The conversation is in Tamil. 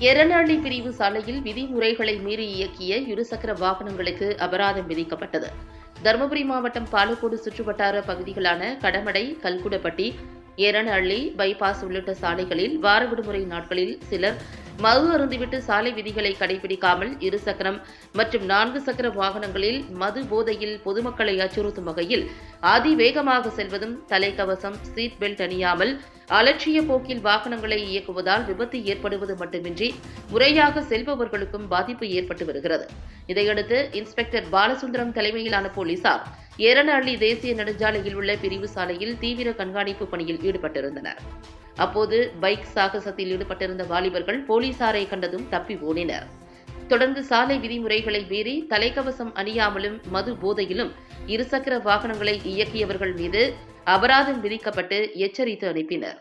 எரநாளி பிரிவு சாலையில் விதிமுறைகளை மீறி இயக்கிய இருசக்கர வாகனங்களுக்கு அபராதம் விதிக்கப்பட்டது. தருமபுரி மாவட்டம் பாலக்கோடு சுற்றுவட்டார பகுதிகளான கடமடை, கல்குடப்பட்டி, எரநள்ளி, பைபாஸ் உள்ளிட்ட சாலைகளில் வார விடுமுறை நாட்களில் சிலர் மது அருந்திவிட்டு சாலை விதிகளை கடைபிடிக்காமல் இருசக்கரம் மற்றும் 4 சக்கர வாகனங்களில் மது போதையில் பொதுமக்களை அச்சுறுத்தும் வகையில் அதிவேகமாக செல்வதும், தலைக்கவசம், சீட் பெல்ட் அணியாமல் அலட்சிய போக்கில் வாகனங்களை இயக்குவதால் விபத்து ஏற்படுவது மட்டுமின்றி முறையாக செல்பவர்களுக்கும் பாதிப்பு ஏற்பட்டு வருகிறது. இதையடுத்து இன்ஸ்பெக்டர் பாலசுந்தரம் தலைமையிலான போலீசார் எரநள்ளி தேசிய நெடுஞ்சாலையில் உள்ள பிரிவு சாலையில் தீவிர கண்காணிப்பு பணியில் ஈடுபட்டிருந்தனர். அப்போது பைக் சாகசத்தில் ஈடுபட்டிருந்த வாலிபர்கள் போலீசாரை கண்டதும் தப்பி ஓடினர். தொடர்ந்து சாலை விதிமுறைகளை மீறி தலைக்கவசம் அணியாமலும் மது போதையிலும் இருசக்கர வாகனங்களை இயக்கியவர்கள் மீது அபராதம் விதிக்கப்பட்டு எச்சரித்து அனுப்பினர்.